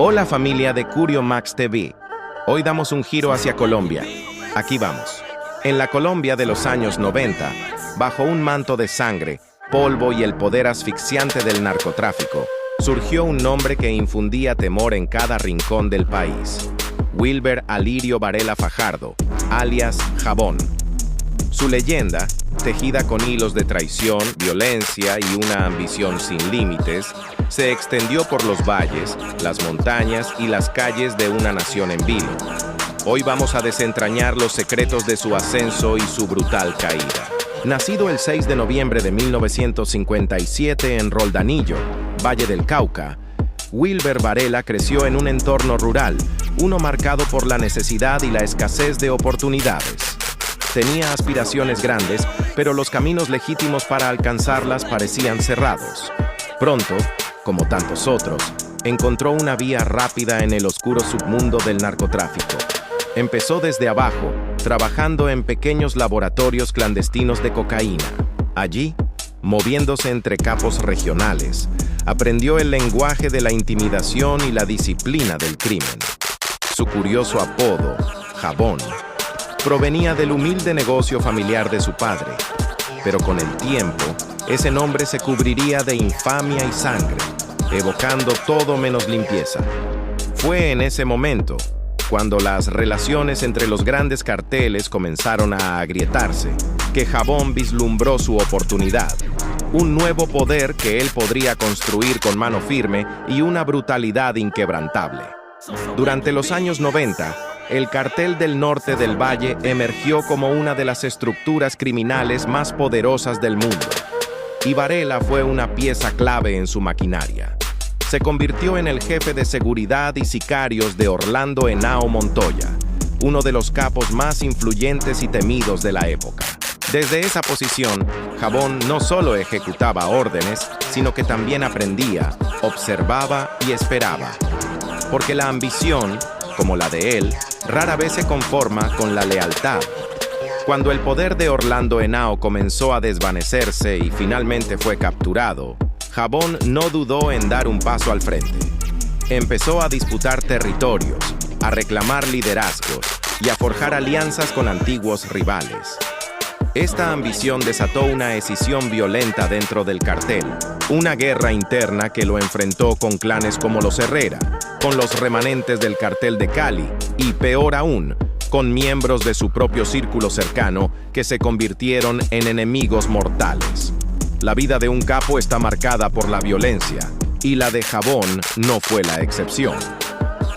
Hola familia de Curio Max TV. Hoy damos un giro hacia Colombia. Aquí vamos. En la Colombia de los años 90, bajo un manto de sangre, polvo y el poder asfixiante del narcotráfico, surgió un nombre que infundía temor en cada rincón del país. Wilber Alirio Varela Fajardo, alias Jabón. Su leyenda, tejida con hilos de traición, violencia y una ambición sin límites, se extendió por los valles, las montañas y las calles de una nación en vilo. Hoy vamos a desentrañar los secretos de su ascenso y su brutal caída. Nacido el 6 de noviembre de 1957 en Roldanillo, Valle del Cauca, Wilber Varela creció en un entorno rural, uno marcado por la necesidad y la escasez de oportunidades. Tenía aspiraciones grandes, pero los caminos legítimos para alcanzarlas parecían cerrados. Pronto, como tantos otros, encontró una vía rápida en el oscuro submundo del narcotráfico. Empezó desde abajo, trabajando en pequeños laboratorios clandestinos de cocaína. Allí, moviéndose entre capos regionales, aprendió el lenguaje de la intimidación y la disciplina del crimen. Su curioso apodo, Jabón, provenía del humilde negocio familiar de su padre, pero con el tiempo, ese nombre se cubriría de infamia y sangre, evocando todo menos limpieza. Fue en ese momento, cuando las relaciones entre los grandes carteles comenzaron a agrietarse, que Jabón vislumbró su oportunidad, un nuevo poder que él podría construir con mano firme y una brutalidad inquebrantable. Durante los años 90, el Cartel del Norte del Valle emergió como una de las estructuras criminales más poderosas del mundo, y Varela fue una pieza clave en su maquinaria. Se convirtió en el jefe de seguridad y sicarios de Orlando Henao Montoya, uno de los capos más influyentes y temidos de la época. Desde esa posición, Jabón no solo ejecutaba órdenes, sino que también aprendía, observaba y esperaba. Porque la ambición, como la de él, rara vez se conforma con la lealtad. Cuando el poder de Orlando Henao comenzó a desvanecerse y finalmente fue capturado, Jabón no dudó en dar un paso al frente. Empezó a disputar territorios, a reclamar liderazgos y a forjar alianzas con antiguos rivales. Esta ambición desató una escisión violenta dentro del cartel, una guerra interna que lo enfrentó con clanes como los Herrera, con los remanentes del cartel de Cali y, peor aún, con miembros de su propio círculo cercano que se convirtieron en enemigos mortales. La vida de un capo está marcada por la violencia, y la de Jabón no fue la excepción.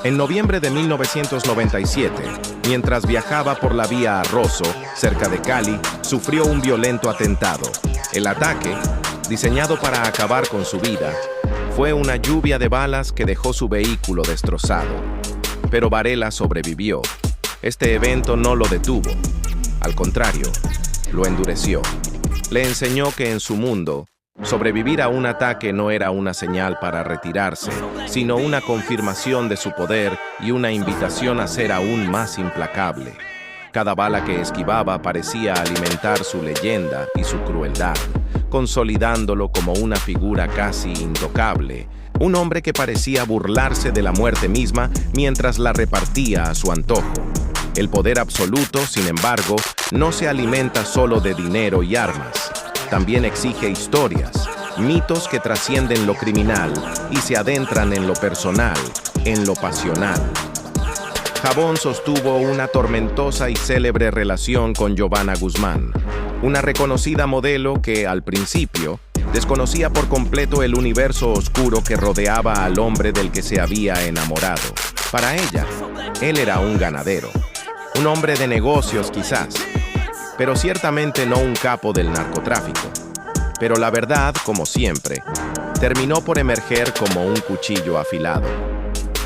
En noviembre de 1997, mientras viajaba por la vía Arroso, cerca de Cali, sufrió un violento atentado. El ataque, diseñado para acabar con su vida, fue una lluvia de balas que dejó su vehículo destrozado. Pero Varela sobrevivió. Este evento no lo detuvo. Al contrario, lo endureció. Le enseñó que en su mundo, sobrevivir a un ataque no era una señal para retirarse, sino una confirmación de su poder y una invitación a ser aún más implacable. Cada bala que esquivaba parecía alimentar su leyenda y su crueldad, consolidándolo como una figura casi intocable, un hombre que parecía burlarse de la muerte misma mientras la repartía a su antojo. El poder absoluto, sin embargo, no se alimenta solo de dinero y armas. También exige historias, mitos que trascienden lo criminal y se adentran en lo personal, en lo pasional. Jabón sostuvo una tormentosa y célebre relación con Giovanna Guzmán, una reconocida modelo que, al principio, desconocía por completo el universo oscuro que rodeaba al hombre del que se había enamorado. Para ella, él era un ganadero, un hombre de negocios quizás, pero ciertamente no un capo del narcotráfico. Pero la verdad, como siempre, terminó por emerger como un cuchillo afilado.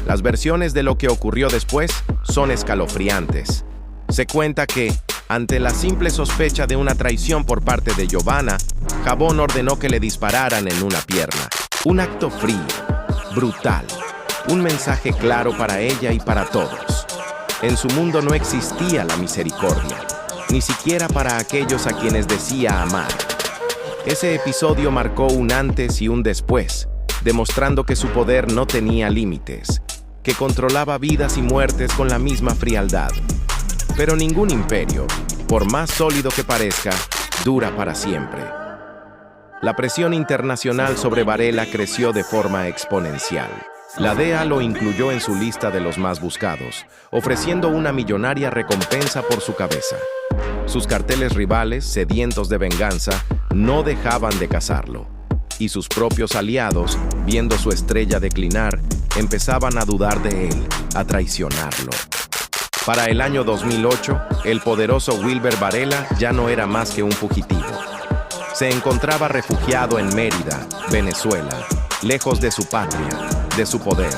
Las versiones de lo que ocurrió después son escalofriantes. Se cuenta que, ante la simple sospecha de una traición por parte de Giovanna, Jabón ordenó que le dispararan en una pierna. Un acto frío, brutal, un mensaje claro para ella y para todos. En su mundo no existía la misericordia, ni siquiera para aquellos a quienes decía amar. Ese episodio marcó un antes y un después, demostrando que su poder no tenía límites. que controlaba vidas y muertes con la misma frialdad. Pero ningún imperio, por más sólido que parezca, dura para siempre. La presión internacional sobre Varela creció de forma exponencial. La DEA lo incluyó en su lista de los más buscados, ofreciendo una millonaria recompensa por su cabeza. Sus carteles rivales, sedientos de venganza, no dejaban de cazarlo. Y sus propios aliados, viendo su estrella declinar, empezaban a dudar de él, a traicionarlo. Para el año 2008, el poderoso Wilber Varela ya no era más que un fugitivo. Se encontraba refugiado en Mérida, Venezuela, lejos de su patria, de su poder,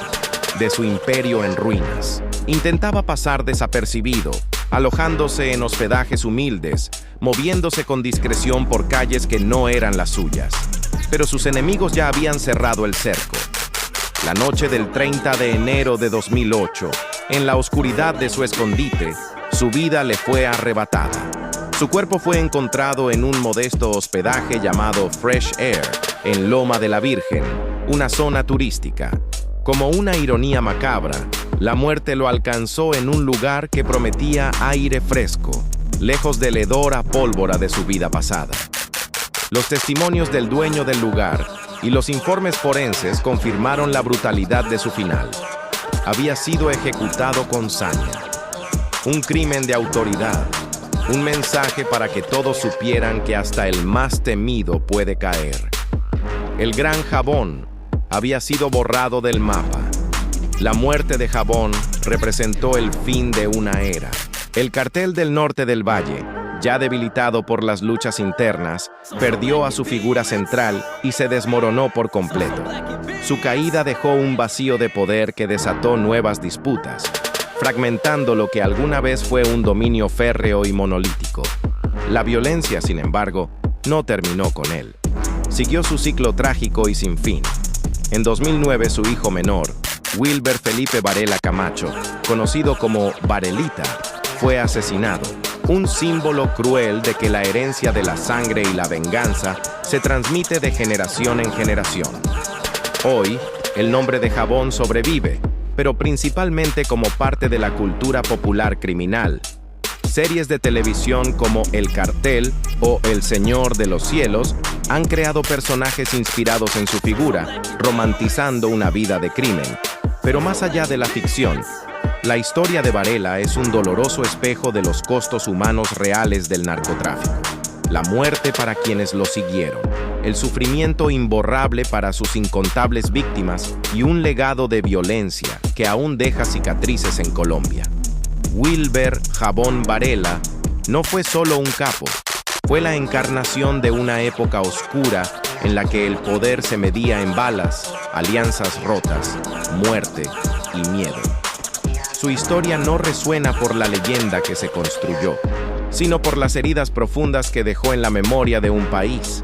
de su imperio en ruinas. Intentaba pasar desapercibido, alojándose en hospedajes humildes, moviéndose con discreción por calles que no eran las suyas. Pero sus enemigos ya habían cerrado el cerco. La noche del 30 de enero de 2008, en la oscuridad de su escondite, su vida le fue arrebatada. Su cuerpo fue encontrado en un modesto hospedaje llamado Fresh Air, en Loma de la Virgen, una zona turística. Como una ironía macabra, la muerte lo alcanzó en un lugar que prometía aire fresco, lejos del hedor a pólvora de su vida pasada. Los testimonios del dueño del lugar y los informes forenses confirmaron la brutalidad de su final. Había sido ejecutado con saña. Un crimen de autoridad. Un mensaje para que todos supieran que hasta el más temido puede caer. El Gran Jabón había sido borrado del mapa. La muerte de Jabón representó el fin de una era. El cartel del norte del Valle, ya debilitado por las luchas internas, perdió a su figura central y se desmoronó por completo. Su caída dejó un vacío de poder que desató nuevas disputas, fragmentando lo que alguna vez fue un dominio férreo y monolítico. La violencia, sin embargo, no terminó con él. Siguió su ciclo trágico y sin fin. En 2009, su hijo menor, Wilber Felipe Varela Camacho, conocido como Varelita, fue asesinado. Un símbolo cruel de que la herencia de la sangre y la venganza se transmite de generación en generación. Hoy, el nombre de Jabón sobrevive, pero principalmente como parte de la cultura popular criminal. Series de televisión como El Cartel o El Señor de los Cielos han creado personajes inspirados en su figura, romantizando una vida de crimen. Pero más allá de la ficción, la historia de Varela es un doloroso espejo de los costos humanos reales del narcotráfico. La muerte para quienes lo siguieron, el sufrimiento imborrable para sus incontables víctimas y un legado de violencia que aún deja cicatrices en Colombia. Wilber Jabón Varela no fue solo un capo, fue la encarnación de una época oscura en la que el poder se medía en balas, alianzas rotas, muerte y miedo. Su historia no resuena por la leyenda que se construyó, sino por las heridas profundas que dejó en la memoria de un país.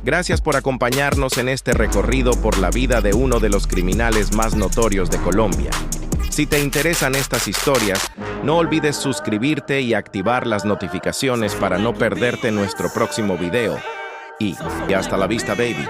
Gracias por acompañarnos en este recorrido por la vida de uno de los criminales más notorios de Colombia. Si te interesan estas historias, no olvides suscribirte y activar las notificaciones para no perderte nuestro próximo video. Y hasta la vista, baby.